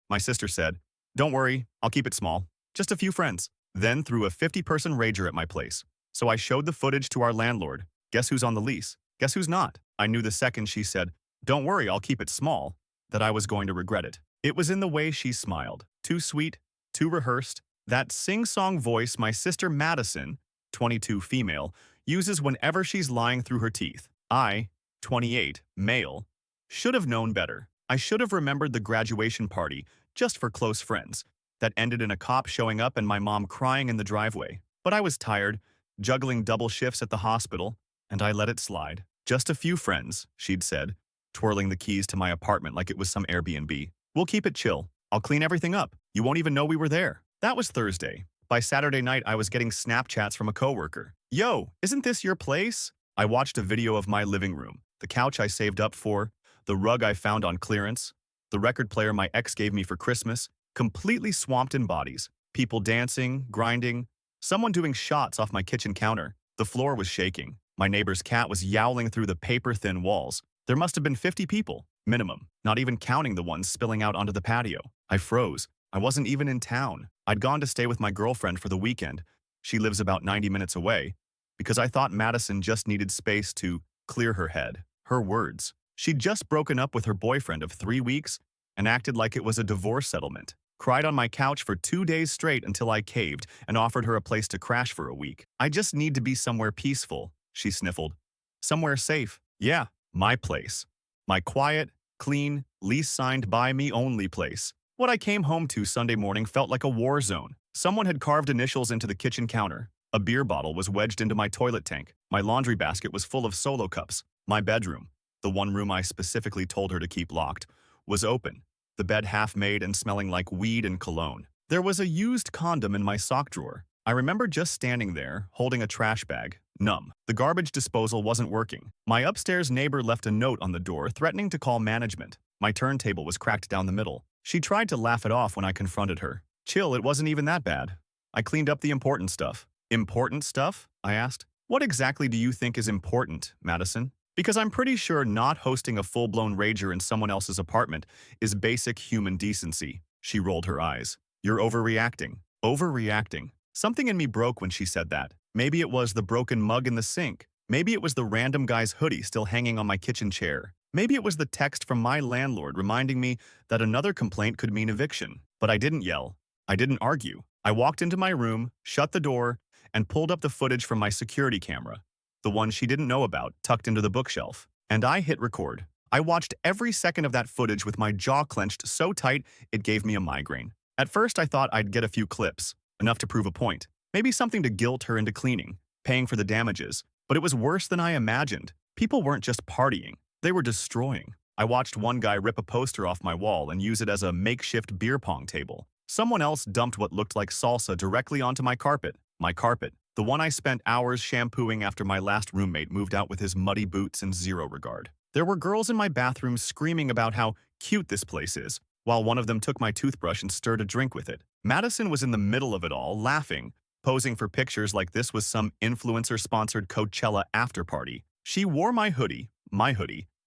My sister said, "Don't worry, I'll keep it small. Just a few friends." Then threw a 50-person rager at my place. So I showed the footage to our landlord. Guess who's on the lease? Guess who's not? I knew the second she said, "Don't worry, I'll keep it small," that I was going to regret it. It was in the way she smiled. Too sweet, too rehearsed. That sing-song voice my sister Madison, 22 female, uses whenever she's lying through her teeth. I, 28, male, should have known better. I should have remembered the graduation party, just for close friends, that ended in a cop showing up and my mom crying in the driveway. But I was tired, juggling double shifts at the hospital, and I let it slide. "Just a few friends," she'd said, twirling the keys to my apartment like it was some Airbnb. "We'll keep it chill. I'll clean everything up. You won't even know we were there." That was Thursday. By Saturday night, I was getting Snapchats from a coworker. "Yo, isn't this your place?" I watched a video of my living room, the couch I saved up for, the rug I found on clearance, the record player my ex gave me for Christmas, completely swamped in bodies. People dancing, grinding, someone doing shots off my kitchen counter. The floor was shaking. My neighbor's cat was yowling through the paper-thin walls. There must have been 50 people, minimum, not even counting the ones spilling out onto the patio. I froze. I wasn't even in town. I'd gone to stay with my girlfriend for the weekend. She lives about 90 minutes away, because I thought Madison just needed space to clear her head. Her words. She'd just broken up with her boyfriend of 3 weeks and acted like it was a divorce settlement. Cried on my couch for 2 days straight until I caved and offered her a place to crash for a week. "I just need to be somewhere peaceful," she sniffled. "Somewhere safe. Yeah, my place. My quiet, clean, lease signed by me only place." What I came home to Sunday morning felt like a war zone. Someone had carved initials into the kitchen counter. A beer bottle was wedged into my toilet tank. My laundry basket was full of Solo cups. My bedroom, the one room I specifically told her to keep locked, was open, the bed half-made and smelling like weed and cologne. There was a used condom in my sock drawer. I remember just standing there, holding a trash bag, numb. The garbage disposal wasn't working. My upstairs neighbor left a note on the door threatening to call management. My turntable was cracked down the middle. She tried to laugh it off when I confronted her. "Chill, it wasn't even that bad. I cleaned up the important stuff." "Important stuff?" I asked. "What exactly do you think is important, Madison? Because I'm pretty sure not hosting a full-blown rager in someone else's apartment is basic human decency." She rolled her eyes. "You're overreacting." Overreacting. Something in me broke when she said that. Maybe it was the broken mug in the sink. Maybe it was the random guy's hoodie still hanging on my kitchen chair. Maybe it was the text from my landlord reminding me that another complaint could mean eviction. But I didn't yell. I didn't argue. I walked into my room, shut the door, and pulled up the footage from my security camera, the one she didn't know about, tucked into the bookshelf. And I hit record. I watched every second of that footage with my jaw clenched so tight it gave me a migraine. At first I thought I'd get a few clips, enough to prove a point. Maybe something to guilt her into cleaning, paying for the damages. But it was worse than I imagined. People weren't just partying. They were destroying. I watched one guy rip a poster off my wall and use it as a makeshift beer pong table. Someone else dumped what looked like salsa directly onto my carpet. My carpet. The one I spent hours shampooing after my last roommate moved out with his muddy boots and zero regard. There were girls in my bathroom screaming about how cute this place is, while one of them took my toothbrush and stirred a drink with it. Madison was in the middle of it all, laughing, posing for pictures like this was some influencer-sponsored Coachella after-party. She wore my hoodie,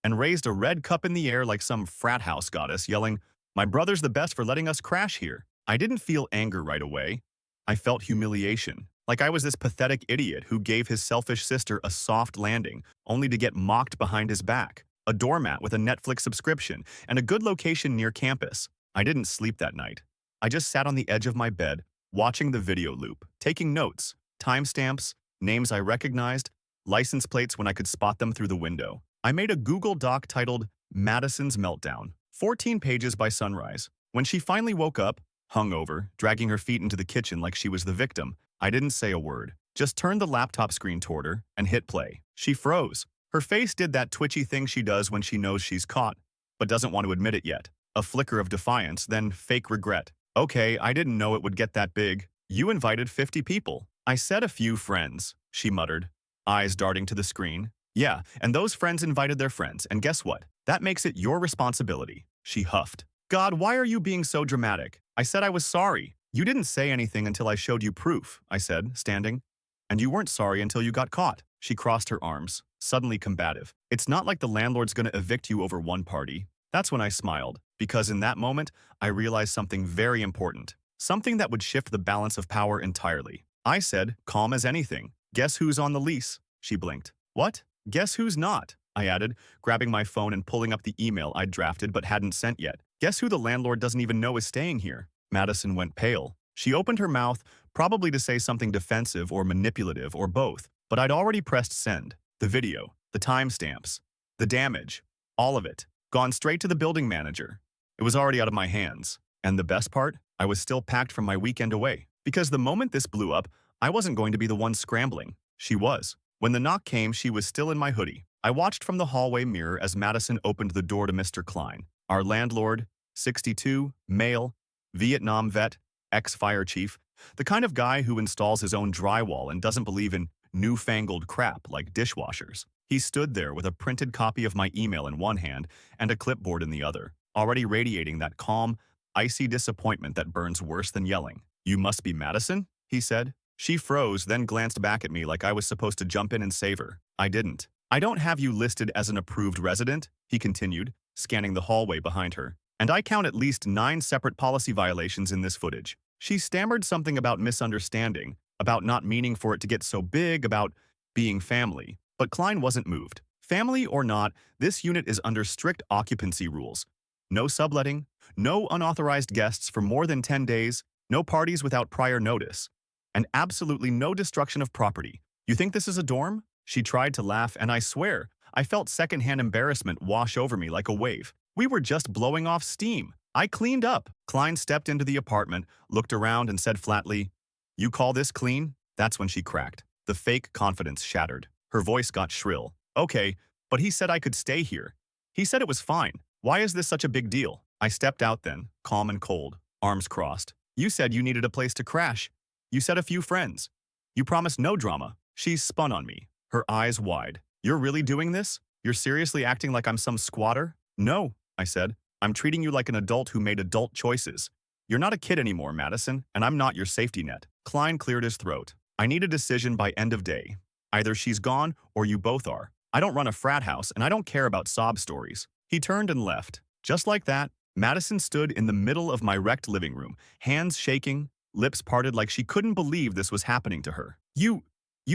and raised a red cup in the air like some frat house goddess, yelling, "My brother's the best for letting us crash here." I didn't feel anger right away. I felt humiliation, like I was this pathetic idiot who gave his selfish sister a soft landing, only to get mocked behind his back. A doormat with a Netflix subscription, and a good location near campus. I didn't sleep that night. I just sat on the edge of my bed, watching the video loop, taking notes, timestamps, names I recognized, license plates when I could spot them through the window. I made a Google Doc titled Madison's Meltdown, 14 pages by sunrise. When she finally woke up, hungover, dragging her feet into the kitchen like she was the victim, I didn't say a word. Just turned the laptop screen toward her and hit play. She froze. Her face did that twitchy thing she does when she knows she's caught, but doesn't want to admit it yet. A flicker of defiance, then fake regret. "Okay, I didn't know it would get that big. You invited 50 people." "I said a few friends," she muttered, eyes darting to the screen. "Yeah, and those friends invited their friends, and guess what? That makes it your responsibility." She huffed. "God, why are you being so dramatic? I said I was sorry." "You didn't say anything until I showed you proof," I said, standing. "And you weren't sorry until you got caught." She crossed her arms, suddenly combative. "It's not like the landlord's gonna evict you over one party. That's when I smiled, because in that moment, I realized something very important. Something that would shift the balance of power entirely. I said, calm as anything. Guess who's on the lease? She blinked. What? Guess who's not? I added, grabbing my phone and pulling up the email I'd drafted but hadn't sent yet. Guess who the landlord doesn't even know is staying here? Madison went pale. She opened her mouth, probably to say something defensive or manipulative or both, but I'd already pressed send. The video, the timestamps, the damage, all of it, gone straight to the building manager. It was already out of my hands. And the best part, I was still packed from my weekend away. Because the moment this blew up, I wasn't going to be the one scrambling. She was. When the knock came, she was still in my hoodie. I watched from the hallway mirror as Madison opened the door to Mr. Klein, our landlord, 62, male, Vietnam vet, ex-fire chief, the kind of guy who installs his own drywall and doesn't believe in newfangled crap like dishwashers. He stood there with a printed copy of my email in one hand and a clipboard in the other, already radiating that calm, icy disappointment that burns worse than yelling. "You must be Madison?" he said. She froze, then glanced back at me like I was supposed to jump in and save her. I didn't. "I don't have you listed as an approved resident," he continued, scanning the hallway behind her. "And I count at least 9 separate policy violations in this footage." She stammered something about misunderstanding, about not meaning for it to get so big, about being family. But Klein wasn't moved. Family or not, this unit is under strict occupancy rules. No subletting, no unauthorized guests for more than 10 days, no parties without prior notice, and absolutely no destruction of property. "You think this is a dorm?" She tried to laugh, and I swear, I felt secondhand embarrassment wash over me like a wave. "We were just blowing off steam. I cleaned up." Klein stepped into the apartment, looked around, and said flatly, "You call this clean?" That's when she cracked. The fake confidence shattered. Her voice got shrill. "Okay, but he said I could stay here. He said it was fine. Why is this such a big deal?" I stepped out then, calm and cold, arms crossed. "You said you needed a place to crash. You said a few friends. You promised no drama." She spun on me, her eyes wide. "You're really doing this? You're seriously acting like I'm some squatter?" "No," I said. "I'm treating you like an adult who made adult choices. You're not a kid anymore, Madison, and I'm not your safety net." Klein cleared his throat. "I need a decision by end of day. Either she's gone or you both are. I don't run a frat house and I don't care about sob stories." He turned and left. Just like that, Madison stood in the middle of my wrecked living room, hands shaking, lips parted like she couldn't believe this was happening to her. You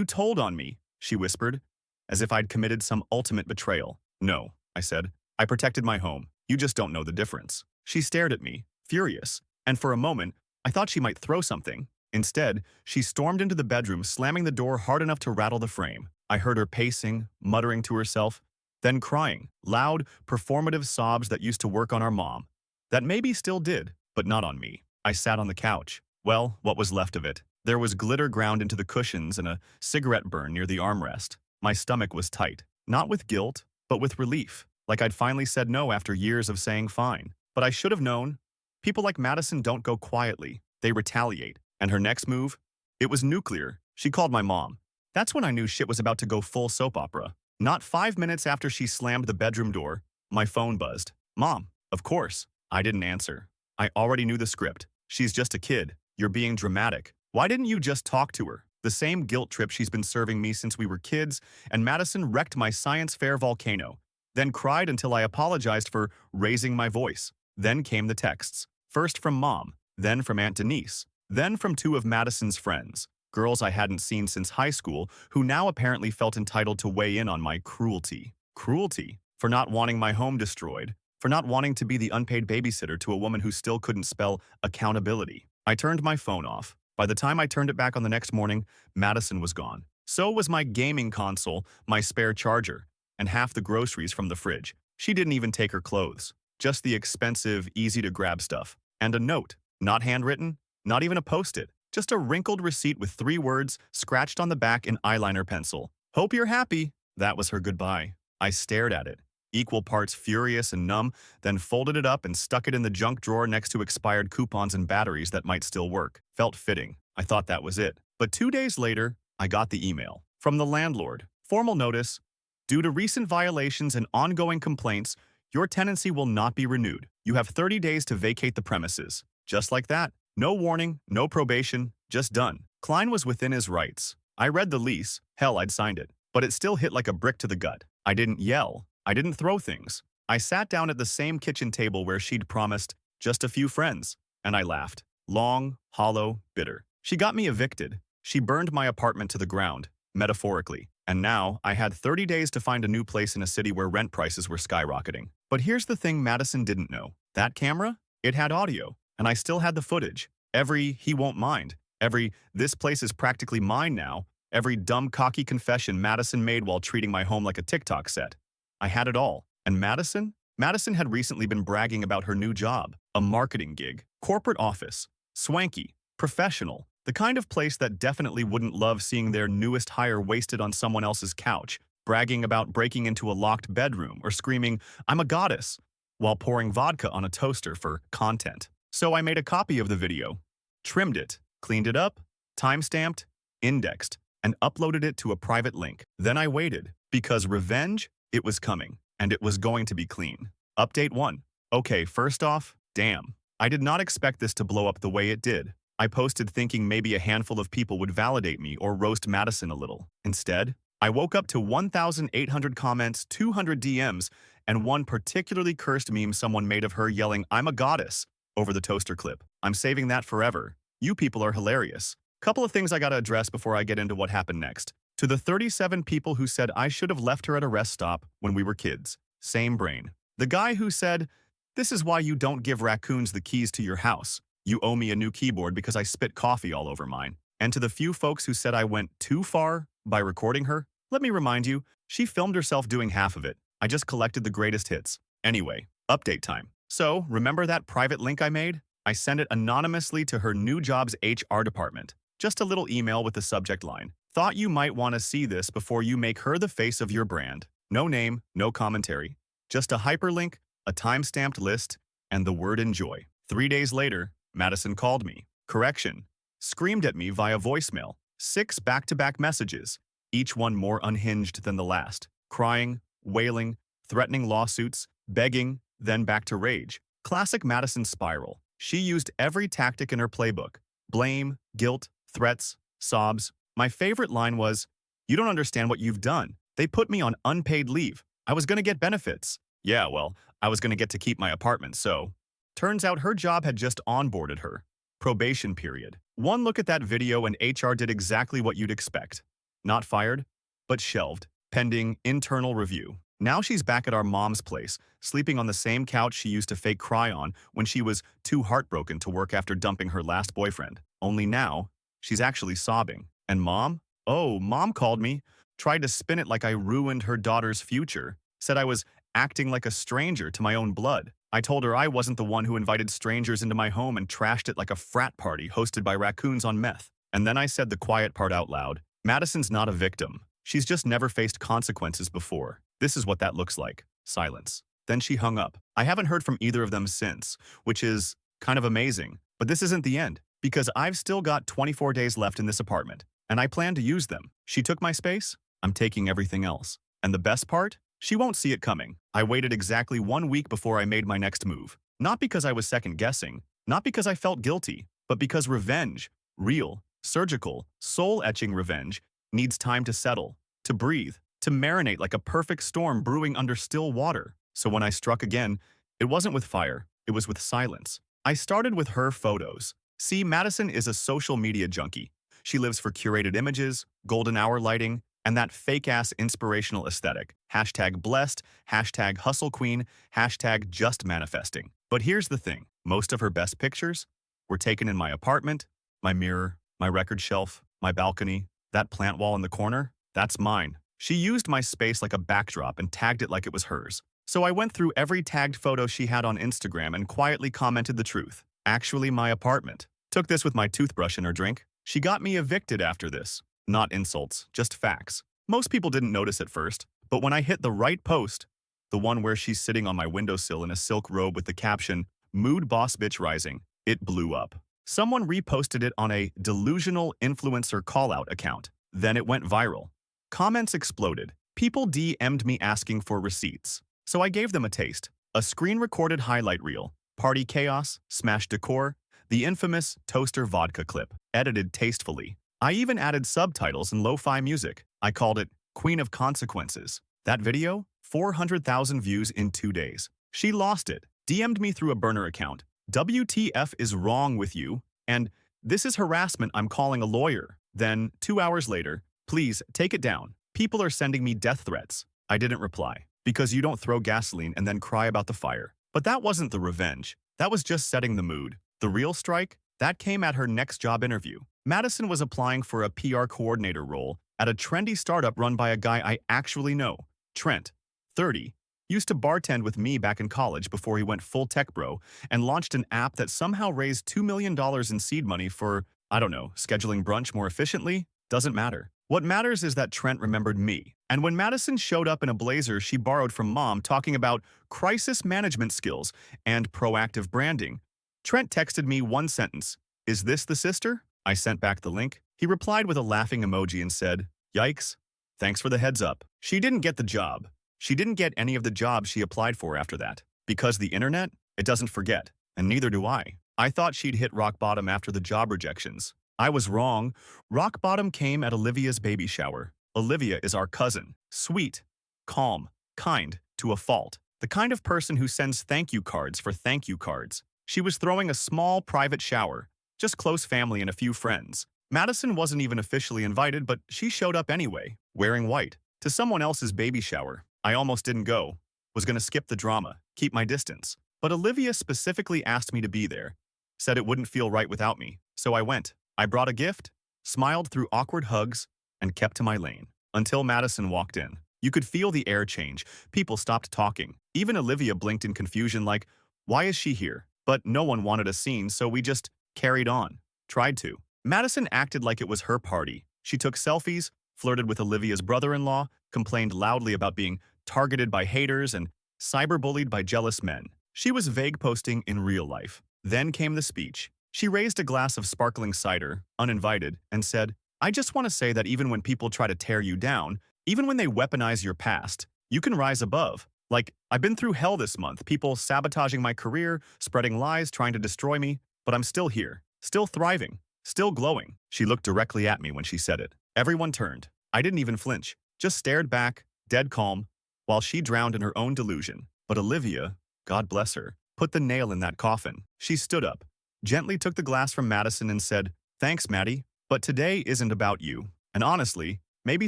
told on me," she whispered, as if I'd committed some ultimate betrayal. "No," I said. "I protected my home. You just don't know the difference." She stared at me, furious, and for a moment, I thought she might throw something. Instead, she stormed into the bedroom, slamming the door hard enough to rattle the frame. I heard her pacing, muttering to herself, then crying, loud, performative sobs that used to work on our mom. That maybe still did, but not on me. I sat on the couch. Well, what was left of it? There was glitter ground into the cushions and a cigarette burn near the armrest. My stomach was tight, not with guilt, but with relief, like I'd finally said no after years of saying fine. But I should have known. People like Madison don't go quietly. They retaliate. And her next move? It was nuclear. She called my mom. That's when I knew shit was about to go full soap opera. Not 5 minutes after she slammed the bedroom door, my phone buzzed. "Mom." Of course. I didn't answer. I already knew the script. "She's just a kid. You're being dramatic. Why didn't you just talk to her?" The same guilt trip she's been serving me since we were kids, and Madison wrecked my science fair volcano, then cried until I apologized for raising my voice. Then came the texts. First from Mom, then from Aunt Denise, then from 2 of Madison's friends, girls I hadn't seen since high school, who now apparently felt entitled to weigh in on my cruelty. Cruelty? For not wanting my home destroyed, for not wanting to be the unpaid babysitter to a woman who still couldn't spell accountability. I turned my phone off. By the time I turned it back on the next morning, Madison was gone. So was my gaming console, my spare charger, and half the groceries from the fridge. She didn't even take her clothes. Just the expensive, easy-to-grab stuff. And a note. Not handwritten, not even a post-it. Just a wrinkled receipt with 3 words scratched on the back in eyeliner pencil. "Hope you're happy." That was her goodbye. I stared at it, equal parts furious and numb, then folded it up and stuck it in the junk drawer next to expired coupons and batteries that might still work. Felt fitting. I thought that was it. But 2 days later, I got the email. From the landlord. Formal notice. Due to recent violations and ongoing complaints, your tenancy will not be renewed. You have 30 days to vacate the premises. Just like that. No warning, no probation, just done. Klein was within his rights. I read the lease. Hell, I'd signed it. But it still hit like a brick to the gut. I didn't yell. I didn't throw things. I sat down at the same kitchen table where she'd promised just a few friends, and I laughed. Long, hollow, bitter. She got me evicted. She burned my apartment to the ground, metaphorically. And now, I had 30 days to find a new place in a city where rent prices were skyrocketing. But here's the thing Madison didn't know. That camera? It had audio, and I still had the footage. Every "he won't mind," every "this place is practically mine now," every dumb, cocky confession Madison made while treating my home like a TikTok set. I had it all. And Madison? Madison had recently been bragging about her new job, a marketing gig, corporate office, swanky, professional, the kind of place that definitely wouldn't love seeing their newest hire wasted on someone else's couch, bragging about breaking into a locked bedroom or screaming, "I'm a goddess," while pouring vodka on a toaster for content. So I made a copy of the video, trimmed it, cleaned it up, timestamped, indexed, and uploaded it to a private link. Then I waited, because revenge, it was coming, and it was going to be clean. Update 1. Okay, first off, damn. I did not expect this to blow up the way it did. I posted thinking maybe a handful of people would validate me or roast Madison a little. Instead, I woke up to 1,800 comments, 200 DMs, and one particularly cursed meme someone made of her yelling, "I'm a goddess," over the toaster clip. I'm saving that forever. You people are hilarious. Couple of things I gotta address before I get into what happened next. To the 37 people who said I should have left her at a rest stop when we were kids. Same brain. The guy who said, "This is why you don't give raccoons the keys to your house. You owe me a new keyboard because I spit coffee all over mine." And to the few folks who said I went too far by recording her, let me remind you, she filmed herself doing half of it. I just collected the greatest hits. Anyway, update time. So, remember that private link I made? I sent it anonymously to her new job's HR department. Just a little email with the subject line. Thought you might want to see this before you make her the face of your brand. No name, no commentary. Just a hyperlink, a time-stamped list, and the word enjoy. 3 days later, Madison called me. Correction. Screamed at me via voicemail. 6 back-to-back messages, each one more unhinged than the last. Crying, wailing, threatening lawsuits, begging, then back to rage. Classic Madison spiral. She used every tactic in her playbook. Blame, guilt, threats, sobs. My favorite line was, "You don't understand what you've done. They put me on unpaid leave. I was going to get benefits." Yeah, well, I was going to get to keep my apartment, so. Turns out her job had just onboarded her. Probation period. One look at that video and HR did exactly what you'd expect. Not fired, but shelved, pending internal review. Now she's back at our mom's place, sleeping on the same couch she used to fake cry on when she was too heartbroken to work after dumping her last boyfriend. Only now, she's actually sobbing. And mom? Oh, mom called me, tried to spin it like I ruined her daughter's future, said I was acting like a stranger to my own blood. I told her I wasn't the one who invited strangers into my home and trashed it like a frat party hosted by raccoons on meth. And then I said the quiet part out loud. Madison's not a victim. She's just never faced consequences before. This is what that looks like. Silence. Then she hung up. I haven't heard from either of them since, which is kind of amazing. But this isn't the end, because I've still got 24 days left in this apartment, and I plan to use them. She took my space, I'm taking everything else. And the best part? She won't see it coming. I waited exactly 1 week before I made my next move. Not because I was second-guessing, not because I felt guilty, but because revenge, real, surgical, soul-etching revenge, needs time to settle, to breathe, to marinate like a perfect storm brewing under still water. So when I struck again, it wasn't with fire, it was with silence. I started with her photos. See, Madison is a social media junkie. She lives for curated images, golden hour lighting, and that fake-ass inspirational aesthetic. Hashtag blessed, hashtag hustle queen, hashtag just manifesting. But here's the thing. Most of her best pictures were taken in my apartment, my mirror, my record shelf, my balcony, that plant wall in the corner. That's mine. She used my space like a backdrop and tagged it like it was hers. So I went through every tagged photo she had on Instagram and quietly commented the truth. Actually, my apartment. Took this with my toothbrush in her drink. She got me evicted after this. Not insults, just facts. Most people didn't notice at first, but when I hit the right post, the one where she's sitting on my windowsill in a silk robe with the caption, "Mood Boss Bitch Rising," it blew up. Someone reposted it on a delusional influencer call-out account. Then it went viral. Comments exploded. People DM'd me asking for receipts. So I gave them a taste. A screen-recorded highlight reel, party chaos, smash decor, the infamous toaster vodka clip, edited tastefully. I even added subtitles and lo-fi music. I called it Queen of Consequences. That video? 400,000 views in 2 days. She lost it, DM'd me through a burner account. WTF is wrong with you? And this is harassment, I'm calling a lawyer. Then, 2 hours later, please take it down. People are sending me death threats. I didn't reply, because you don't throw gasoline and then cry about the fire. But that wasn't the revenge. That was just setting the mood. The real strike? That came at her next job interview. Madison was applying for a PR coordinator role at a trendy startup run by a guy I actually know. Trent, 30, used to bartend with me back in college before he went full tech bro and launched an app that somehow raised $2 million in seed money for, I don't know, scheduling brunch more efficiently? Doesn't matter. What matters is that Trent remembered me. And when Madison showed up in a blazer she borrowed from mom talking about crisis management skills and proactive branding, Trent texted me one sentence, "Is this the sister?" I sent back the link. He replied with a laughing emoji and said, "Yikes. Thanks for the heads up." She didn't get the job. She didn't get any of the jobs she applied for after that. Because the internet, it doesn't forget, and neither do I. I thought she'd hit rock bottom after the job rejections. I was wrong. Rock bottom came at Olivia's baby shower. Olivia is our cousin. Sweet, calm, kind, to a fault. The kind of person who sends thank you cards for thank you cards. She was throwing a small private shower, just close family and a few friends. Madison wasn't even officially invited, but she showed up anyway, wearing white, to someone else's baby shower. I almost didn't go. Was gonna skip the drama, keep my distance. But Olivia specifically asked me to be there. Said it wouldn't feel right without me, so I went. I brought a gift, smiled through awkward hugs, and kept to my lane. Until Madison walked in. You could feel the air change. People stopped talking. Even Olivia blinked in confusion like, why is she here? But no one wanted a scene, so we just carried on. Tried to. Madison acted like it was her party. She took selfies, flirted with Olivia's brother-in-law, complained loudly about being targeted by haters and cyberbullied by jealous men. She was vague posting in real life. Then came the speech. She raised a glass of sparkling cider, uninvited, and said, I just want to say that even when people try to tear you down, even when they weaponize your past, you can rise above. Like, I've been through hell this month, people sabotaging my career, spreading lies, trying to destroy me, but I'm still here, still thriving, still glowing. She looked directly at me when she said it. Everyone turned. I didn't even flinch, just stared back, dead calm, while she drowned in her own delusion. But Olivia, God bless her, put the nail in that coffin. She stood up, gently took the glass from Madison and said, Thanks, Maddie, but today isn't about you. And honestly, maybe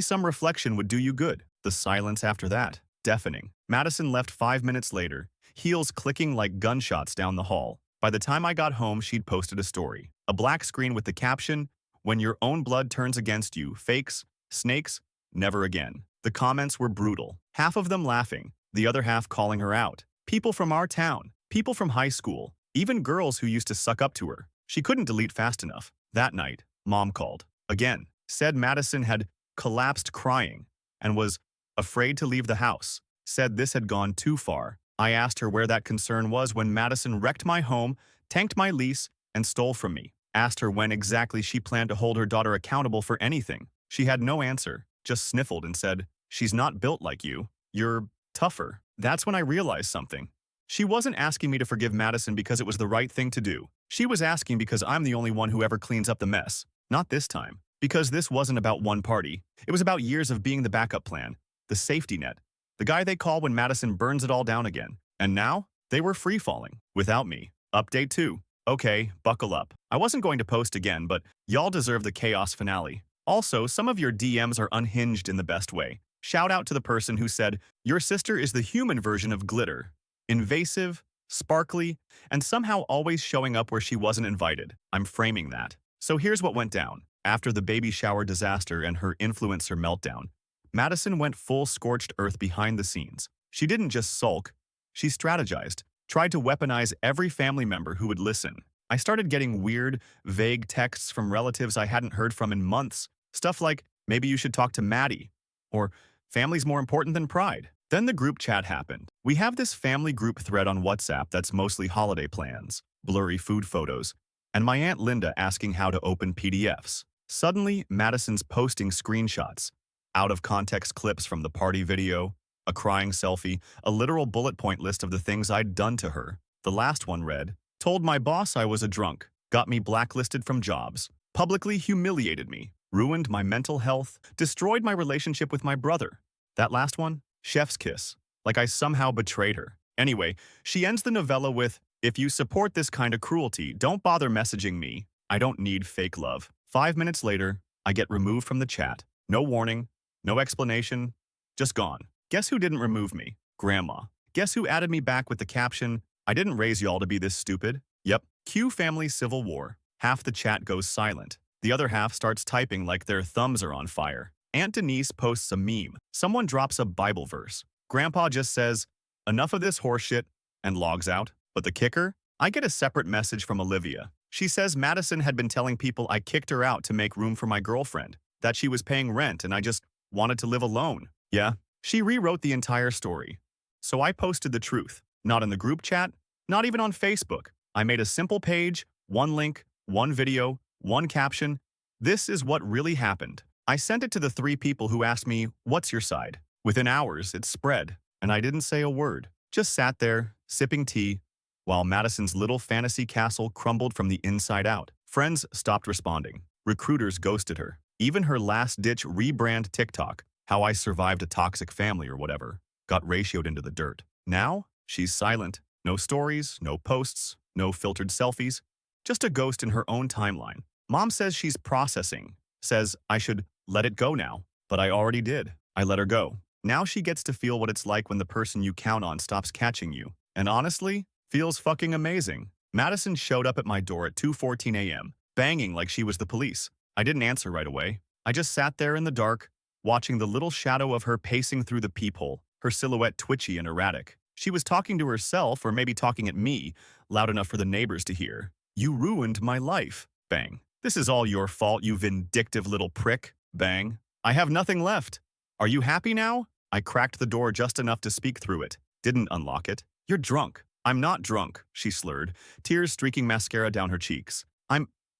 some reflection would do you good. The silence after that, deafening. Madison left 5 minutes later, heels clicking like gunshots down the hall. By the time I got home, she'd posted a story. A black screen with the caption, When your own blood turns against you, fakes, snakes, never again. The comments were brutal, half of them laughing, the other half calling her out. People from our town, people from high school, even girls who used to suck up to her. She couldn't delete fast enough. That night, Mom called. Again, said Madison had collapsed crying and was afraid to leave the house. Said this had gone too far. I asked her where that concern was when Madison wrecked my home, tanked my lease, and stole from me. Asked her when exactly she planned to hold her daughter accountable for anything. She had no answer, just sniffled and said, She's not built like you. You're tougher. That's when I realized something. She wasn't asking me to forgive Madison because it was the right thing to do. She was asking because I'm the only one who ever cleans up the mess. Not this time. Because this wasn't about one party. It was about years of being the backup plan, the safety net, the guy they call when Madison burns it all down again. And now, they were free-falling, without me. Update 2. Okay, buckle up. I wasn't going to post again, but y'all deserve the chaos finale. Also, some of your DMs are unhinged in the best way. Shout out to the person who said, Your sister is the human version of glitter. Invasive, sparkly, and somehow always showing up where she wasn't invited. I'm framing that. So here's what went down. After the baby shower disaster and her influencer meltdown, Madison went full scorched earth behind the scenes. She didn't just sulk, she strategized, tried to weaponize every family member who would listen. I started getting weird, vague texts from relatives I hadn't heard from in months. Stuff like, maybe you should talk to Maddie, or family's more important than pride. Then the group chat happened. We have this family group thread on WhatsApp that's mostly holiday plans, blurry food photos, and my Aunt Linda asking how to open PDFs. Suddenly, Madison's posting screenshots, out-of-context clips from the party video, a crying selfie, a literal bullet point list of the things I'd done to her. The last one read, Told my boss I was a drunk, got me blacklisted from jobs, publicly humiliated me, ruined my mental health, destroyed my relationship with my brother. That last one? Chef's kiss. Like I somehow betrayed her. Anyway, she ends the novella with, "If you support this kind of cruelty, don't bother messaging me. I don't need fake love." 5 minutes later, I get removed from the chat. No warning, no explanation, just gone. Guess who didn't remove me? Grandma. Guess who added me back with the caption, "I didn't raise y'all to be this stupid"? Yep, cue family civil war. Half the chat goes silent. The other half starts typing like their thumbs are on fire. Aunt Denise posts a meme. Someone drops a Bible verse. Grandpa just says, "Enough of this horseshit," and logs out. But the kicker? I get a separate message from Olivia. She says Madison had been telling people I kicked her out to make room for my girlfriend, that she was paying rent and I just wanted to live alone. Yeah, she rewrote the entire story. So I posted the truth. Not in the group chat, not even on Facebook. I made a simple page, one link, one video, one caption. This is what really happened. I sent it to the 3 people who asked me, "What's your side?" Within hours, it spread, and I didn't say a word. Just sat there, sipping tea, while Madison's little fantasy castle crumbled from the inside out. Friends stopped responding. Recruiters ghosted her. Even her last-ditch rebrand TikTok, "How I Survived a Toxic Family" or whatever, got ratioed into the dirt. Now, she's silent. No stories, no posts, no filtered selfies. Just a ghost in her own timeline. Mom says she's processing. Says I should let it go now. But I already did. I let her go. Now she gets to feel what it's like when the person you count on stops catching you. And honestly, feels fucking amazing. Madison showed up at my door at 2:14 a.m., banging like she was the police. I didn't answer right away. I just sat there in the dark, watching the little shadow of her pacing through the peephole, her silhouette twitchy and erratic. She was talking to herself, or maybe talking at me, loud enough for the neighbors to hear. "You ruined my life." Bang. "This is all your fault, you vindictive little prick." Bang. "I have nothing left. Are you happy now?" I cracked the door just enough to speak through it. Didn't unlock it. "You're drunk." "I'm not drunk," she slurred, tears streaking mascara down her cheeks.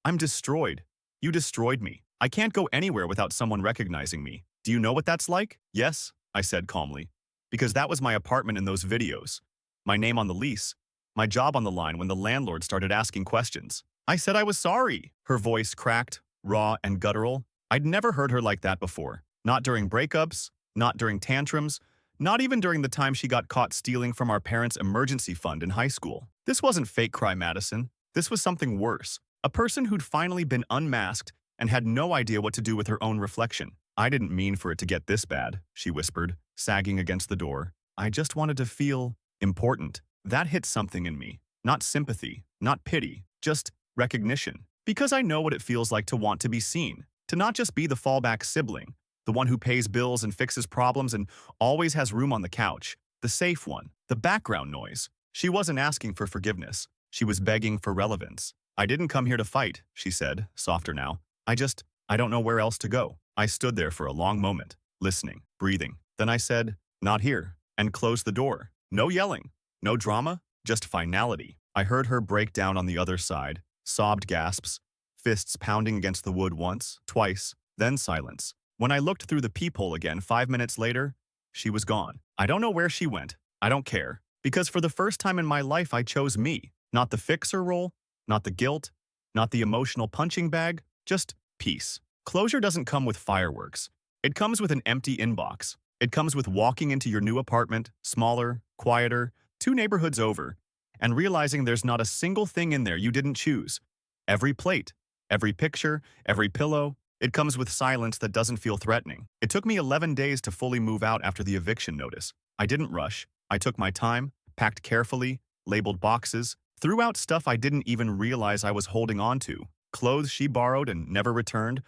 I'm destroyed. You destroyed me. I can't go anywhere without someone recognizing me. Do you know what that's like?" "Yes," I said calmly. "Because that was my apartment in those videos. My name on the lease. My job on the line when the landlord started asking questions. I said I was sorry." Her voice cracked, raw and guttural. I'd never heard her like that before. Not during breakups, not during tantrums, not even during the time she got caught stealing from our parents' emergency fund in high school. This wasn't fake cry Madison. This was something worse. A person who'd finally been unmasked and had no idea what to do with her own reflection. "I didn't mean for it to get this bad," she whispered, sagging against the door. "I just wanted to feel important." That hit something in me. Not sympathy, not pity, just recognition. Because I know what it feels like to want to be seen. To not just be the fallback sibling, the one who pays bills and fixes problems and always has room on the couch. The safe one, the background noise. She wasn't asking for forgiveness. She was begging for relevance. "I didn't come here to fight," she said, softer now. I don't know where else to go." I stood there for a long moment, listening, breathing. Then I said, "Not here," and closed the door. No yelling, no drama, just finality. I heard her break down on the other side, sobbed gasps, fists pounding against the wood once, twice, then silence. When I looked through the peephole again 5 minutes later, she was gone. I don't know where she went. I don't care. Because for the first time in my life I chose me. Not the fixer role, not the guilt, not the emotional punching bag, just peace. Closure doesn't come with fireworks. It comes with an empty inbox. It comes with walking into your new apartment, smaller, quieter, 2 neighborhoods over, and realizing there's not a single thing in there you didn't choose. Every plate, every picture, every pillow, it comes with silence that doesn't feel threatening. It took me 11 days to fully move out after the eviction notice. I didn't rush. I took my time, packed carefully, labeled boxes, threw out stuff I didn't even realize I was holding on to. Clothes she borrowed and never returned,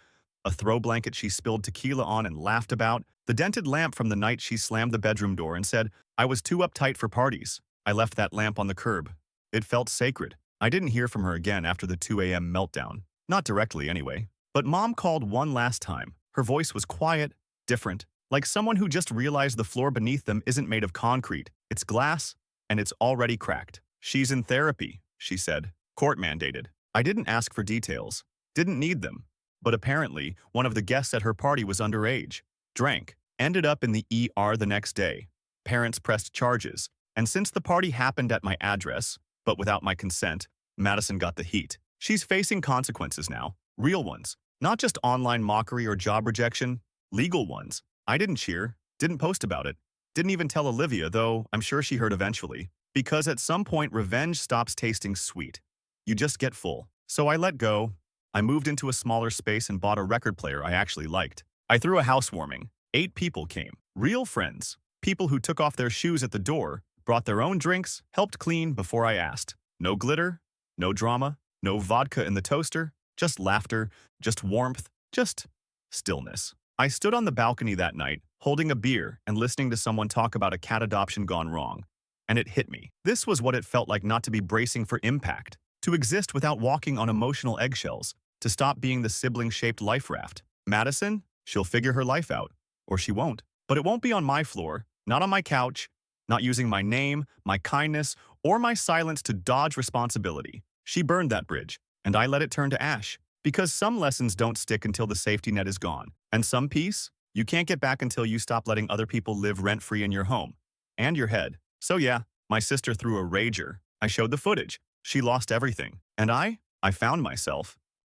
a throw blanket she spilled tequila on and laughed about, the dented lamp from the night she slammed the bedroom door and said, "I was too uptight for parties." I left that lamp on the curb. It felt sacred. I didn't hear from her again after the 2 a.m. meltdown. Not directly, anyway. But Mom called one last time. Her voice was quiet, different, like someone who just realized the floor beneath them isn't made of concrete. It's glass, and it's already cracked. "She's in therapy," she said. "Court mandated." I didn't ask for details. Didn't need them. But apparently, one of the guests at her party was underage. Drank. Ended up in the ER the next day. Parents pressed charges. And since the party happened at my address, but without my consent, Madison got the heat. She's facing consequences now. Real ones. Not just online mockery or job rejection. Legal ones. I didn't cheer. Didn't post about it. Didn't even tell Olivia, though I'm sure she heard eventually. Because at some point, revenge stops tasting sweet. You just get full. So I let go. I moved into a smaller space and bought a record player I actually liked. I threw a housewarming. 8 people came. Real friends. People who took off their shoes at the door, brought their own drinks, helped clean before I asked. No glitter, no drama, no vodka in the toaster, just laughter, just warmth, just stillness. I stood on the balcony that night, holding a beer and listening to someone talk about a cat adoption gone wrong. And it hit me. This was what it felt like not to be bracing for impact, to exist without walking on emotional eggshells, to stop being the sibling-shaped life raft. Madison, she'll figure her life out. Or she won't. But it won't be on my floor, not on my couch, not using my name, my kindness, or my silence to dodge responsibility. She burned that bridge, and I let it turn to ash. Because some lessons don't stick until the safety net is gone. And some peace, you can't get back until you stop letting other people live rent-free in your home. And your head. So yeah, my sister threw a rager. I showed the footage. She lost everything. And I found myself.